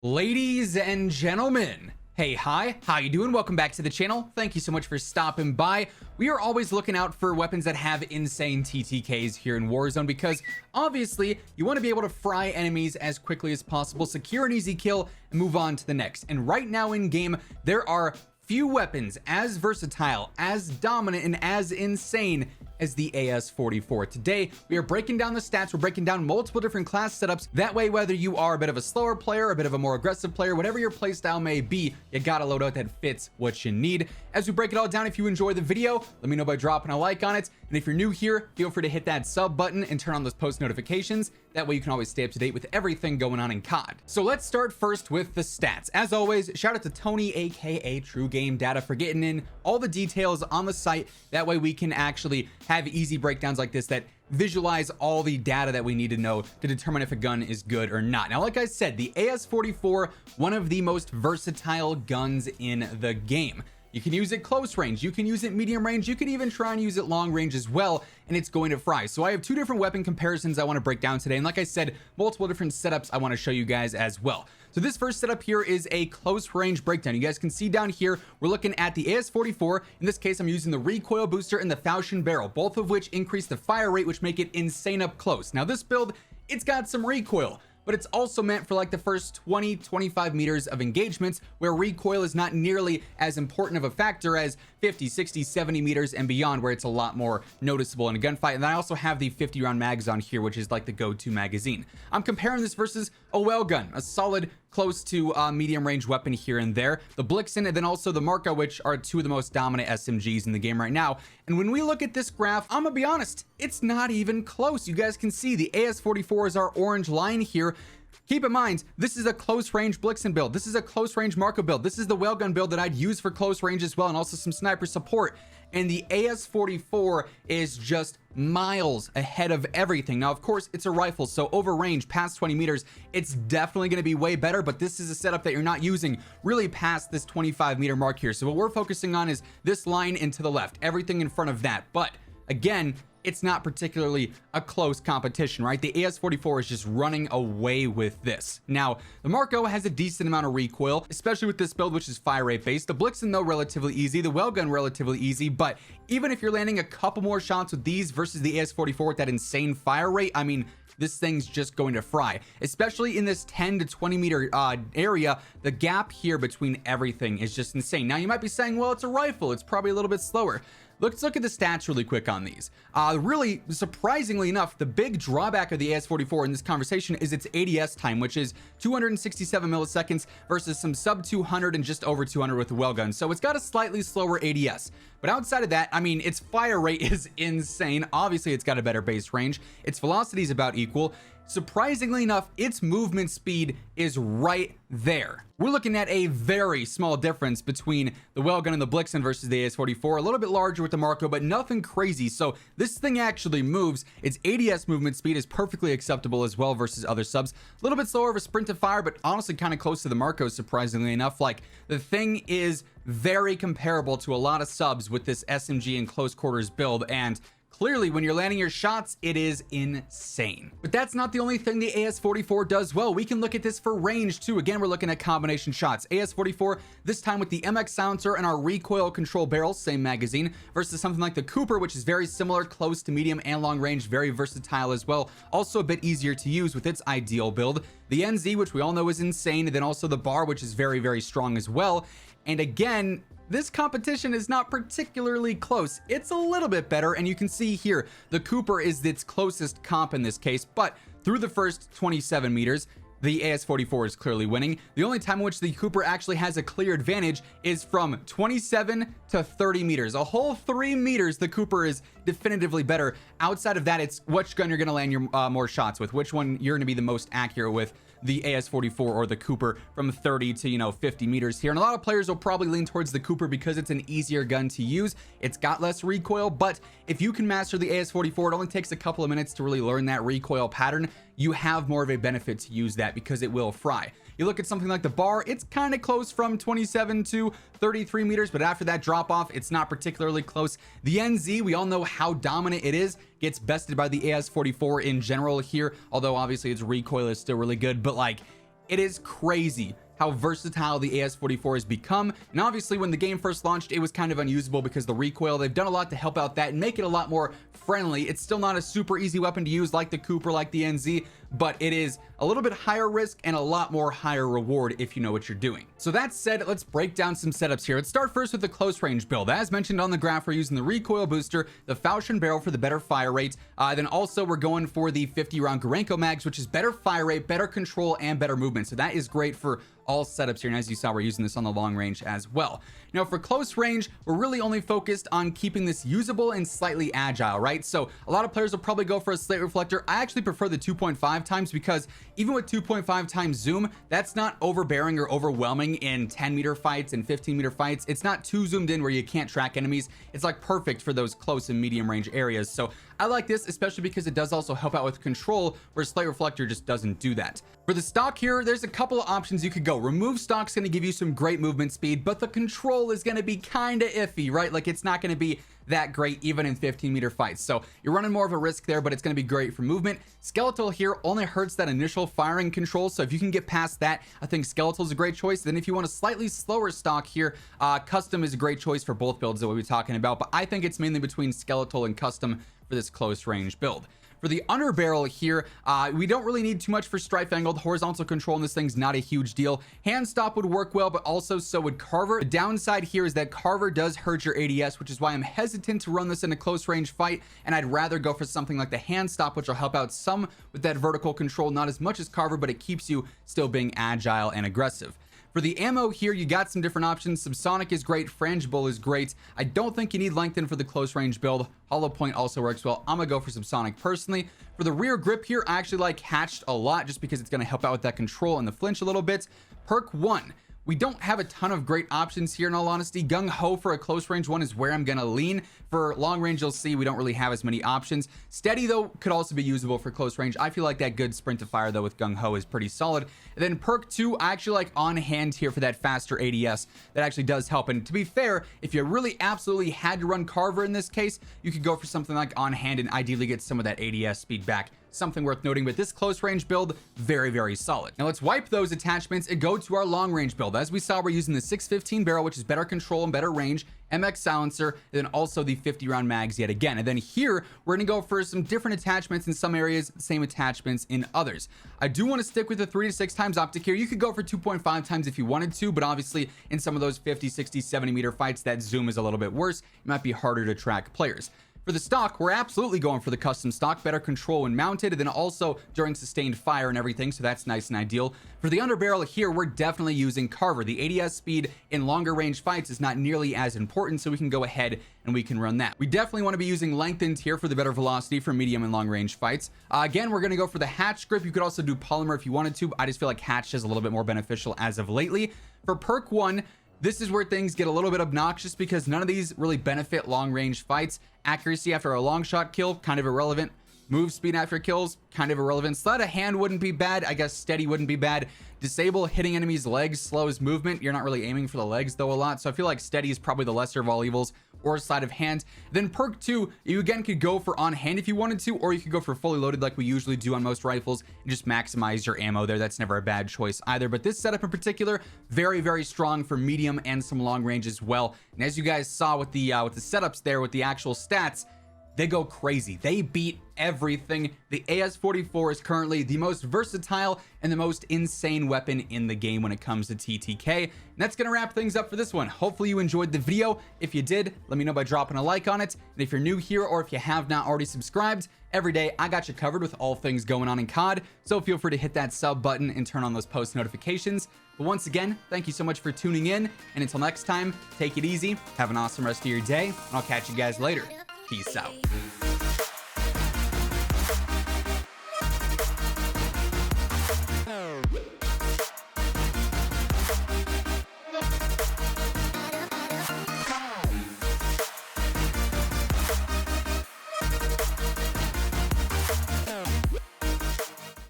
Ladies and gentlemen, hey, hi, how you doing? Welcome back to the channel. Thank you so much for stopping by. We are always looking out for weapons that have insane TTKs here in Warzone because obviously you want to be able to fry enemies as quickly as possible, secure an easy kill, and move on to the next. And right now in game, there are few weapons as versatile, as dominant, and as insane as the AS44. Today, we are breaking down the stats. We're breaking down multiple different class setups. That way, whether you are a bit of a slower player, a bit of a more aggressive player, whatever your playstyle may be, you got a loadout that fits what you need. As we break it all down, if you enjoy the video, let me know by dropping a like on it. And if you're new here, feel free to hit that sub button and turn on those post notifications. That way you can always stay up to date with everything going on in COD. So let's start first with the stats. As always, shout out to Tony, aka True Game Data, for getting in all the details on the site. That way we can actually have easy breakdowns like this that visualize all the data that we need to know to determine if a gun is good or not. Now, like I said, the AS44, one of the most versatile guns in the game. You can use it close range, you can use it medium range, you can even try and use it long range as well, and it's going to fry. So I have two different weapon comparisons I want to break down today, and like I said, multiple different setups I want to show you guys as well. So this first setup here is a close range breakdown. You guys can see down here, we're looking at the AS44. In this case, I'm using the recoil booster and the falchion barrel, both of which increase the fire rate, which make it insane up close. Now this build, it's got some recoil, but it's also meant for like the first 20-25 meters of engagements where recoil is not nearly as important of a factor as 50, 60, 70 meters and beyond, where it's a lot more noticeable in a gunfight. And then I also have the 50 round mags on here, which is like the go-to magazine. I'm comparing this versus a well gun, a solid close to medium range weapon here and there, the Blixen and then also the Marco, which are two of the most dominant SMGs in the game right now. And when we look at this graph, I'm gonna be honest, it's not even close. You guys can see the AS44 is our orange line here. Keep in mind, this is a close range Blixen build. This is a close range Marco build. This is the Whalegun build that I'd use for close range as well, and also some sniper support. And the AS44 is just miles ahead of everything. Now, of course, it's a rifle, so over range, past 20 meters, it's definitely going to be way better, but this is a setup that you're not using really past this 25 meter mark here. So what we're focusing on is this line and to the left, everything in front of that. But again, it's not particularly a close competition, right? The AS44 is just running away with this. Now, the Marco has a decent amount of recoil, especially with this build, which is fire rate based. The Blixen, though, relatively easy. The Whalegun, relatively easy. But even if you're landing a couple more shots with these versus the AS44 with that insane fire rate, I mean, this thing's just going to fry, especially in this 10 to 20 meter area. The gap here between everything is just insane. Now, you might be saying, well, it's a rifle, it's probably a little bit slower. Let's look at the stats really quick on these. Really, surprisingly enough, the big drawback of the AS44 in this conversation is its ADS time, which is 267 milliseconds versus some sub 200 and just over 200 with the Whalegun. So it's got a slightly slower ADS. But outside of that, I mean, its fire rate is insane. Obviously, it's got a better base range. Its velocity is about equal. Surprisingly enough, its movement speed is right there. We're looking at a very small difference between the Whalegun and the Blixen versus the AS44, a little bit larger with the Marco, but nothing crazy. So this thing actually moves. Its ADS movement speed is perfectly acceptable as well versus other subs. A little bit slower of a sprint to fire, but honestly kind of close to the Marco, surprisingly enough. Like, the thing is very comparable to a lot of subs with this SMG and close quarters build, and clearly, when you're landing your shots, it is insane. But that's not the only thing the AS44 does well. We can look at this for range too. Again, we're looking at combination shots. AS44, this time with the MX silencer and our recoil control barrel, same magazine, versus something like the Cooper, which is very similar, close to medium and long range, very versatile as well. Also a bit easier to use with its ideal build. The NZ, which we all know is insane, and then also the Bar, which is very, very strong as well. And again, this competition is not particularly close. It's a little bit better, and you can see here, the Cooper is its closest comp in this case, but through the first 27 meters, the AS44 is clearly winning. The only time in which the Cooper actually has a clear advantage is from 27 to 30 meters. A whole 3 meters, the Cooper is definitively better. Outside of that, it's which gun you're going to land your more shots with, which one you're going to be the most accurate with, the AS44 or the Cooper, from 30 to 50 meters here. And a lot of players will probably lean towards the Cooper because it's an easier gun to use. It's got less recoil, but if you can master the AS44, it only takes a couple of minutes to really learn that recoil pattern. You have more of a benefit to use that because it will fry. You look at something like the Bar, it's kind of close from 27 to 33 meters, but after that drop off, it's not particularly close. The NZ, we all know how dominant it is, gets bested by the AS44 in general here, although obviously its recoil is still really good, but like, It is crazy how versatile the AS44 has become. And obviously when the game first launched, it was kind of unusable because the recoil. They've done a lot to help out that and make it a lot more friendly. It's still not a super easy weapon to use like the Cooper, like the NZ, but it is a little bit higher risk and a lot more higher reward if you know what you're doing. So that said, let's break down some setups here. Let's start first with the close range build. As mentioned on the graph, we're using the recoil booster, the falchion barrel for the better fire rate. Then also we're going for the 50 round Gorenko mags, which is better fire rate, better control, and better movement. So that is great for all setups here. And as you saw, we're using this on the long range as well. Now for close range, we're really only focused on keeping this usable and slightly agile, right? So a lot of players will probably go for a slate reflector. I actually prefer the 2.5 times because even with 2.5 times zoom, that's not overbearing or overwhelming in 10-meter fights and 15-meter fights. It's not too zoomed in where you can't track enemies. It's like perfect for those close and medium range areas. So I like this, especially because it does also help out with control, where slate reflector just doesn't do that. For the stock here, there's a couple of options you could go. Remove stock's going to give you some great movement speed, but the control is going to be kind of iffy, right? Like it's not going to be that great even in 15-meter fights. So you're running more of a risk there, but it's going to be great for movement. Skeletal here only hurts that initial firing control. So if you can get past that, I think skeletal is a great choice. Then if you want a slightly slower stock here, custom is a great choice for both builds that we'll be talking about. But I think it's mainly between skeletal and custom for this close range build. For the underbarrel here, we don't really need too much for strife angle. The horizontal control in this thing's not a huge deal. Hand stop would work well, but also so would Carver. The downside here is that Carver does hurt your ADS, which is why I'm hesitant to run this in a close range fight, and I'd rather go for something like the hand stop, which will help out some with that vertical control, not as much as Carver, but it keeps you still being agile and aggressive. For the ammo here, you got some different options. Subsonic is great, frangible is great. I don't think you need lengthen for the close range build. Hollow point also works well. I'm gonna go for subsonic personally. For the rear grip here, I actually like hatched a lot just because it's gonna help out with that control and the flinch a little bit. Perk 1. We don't have a ton of great options here in all honesty. Gung Ho for a close range one is where I'm gonna lean. For long range, you'll see we don't really have as many options. Steady though could also be usable for close range. I feel like that good sprint to fire though with Gung Ho is pretty solid. And then perk 2, I actually like on hand here for that faster ADS. That actually does help. And to be fair, if you really absolutely had to run Carver in this case, you could go for something like on hand and ideally get some of that ADS speed back. Something worth noting, but this close range build, very, very solid. Now let's wipe those attachments and go to our long range build. As we saw, we're using the 615 barrel, which is better control and better range, MX silencer, and then also the 50 round mags yet again. And then here, we're gonna go for some different attachments in some areas, same attachments in others. I do wanna stick with the 3 to 6 times optic here. You could go for 2.5 times if you wanted to, but obviously in some of those 50, 60, 70 meter fights, that zoom is a little bit worse. It might be harder to track players. For the stock, we're absolutely going for the custom stock, better control when mounted, and then also during sustained fire and everything, so that's nice and ideal. For the underbarrel here, we're definitely using Carver. The ADS speed in longer range fights is not nearly as important, so we can go ahead and we can run that. We definitely want to be using lengthened here for the better velocity for medium and long range fights. Again, we're going to go for the hatch grip. You could also do polymer if you wanted to, but I just feel like hatch is a little bit more beneficial as of lately. For perk 1, this is where things get a little bit obnoxious because none of these really benefit long range fights. Accuracy after a long shot kill, kind of irrelevant. Move speed after kills, kind of irrelevant. Sleight of hand wouldn't be bad. I guess steady wouldn't be bad. Disable hitting enemies' legs slows movement. You're not really aiming for the legs though a lot. So I feel like steady is probably the lesser of all evils, or sleight of hand. Then perk 2, you again could go for on hand if you wanted to, or you could go for fully loaded like we usually do on most rifles and just maximize your ammo there. That's never a bad choice either. But this setup in particular, very, very strong for medium and some long range as well. And as you guys saw with the setups there, with the actual stats, they go crazy. They beat everything. The AS44 is currently the most versatile and the most insane weapon in the game when it comes to TTK. And that's gonna wrap things up for this one. Hopefully you enjoyed the video. If you did, let me know by dropping a like on it. And if you're new here or if you have not already subscribed, every day I got you covered with all things going on in COD. So feel free to hit that sub button and turn on those post notifications. But once again, thank you so much for tuning in. And until next time, take it easy. Have an awesome rest of your day. And I'll catch you guys later. Peace out.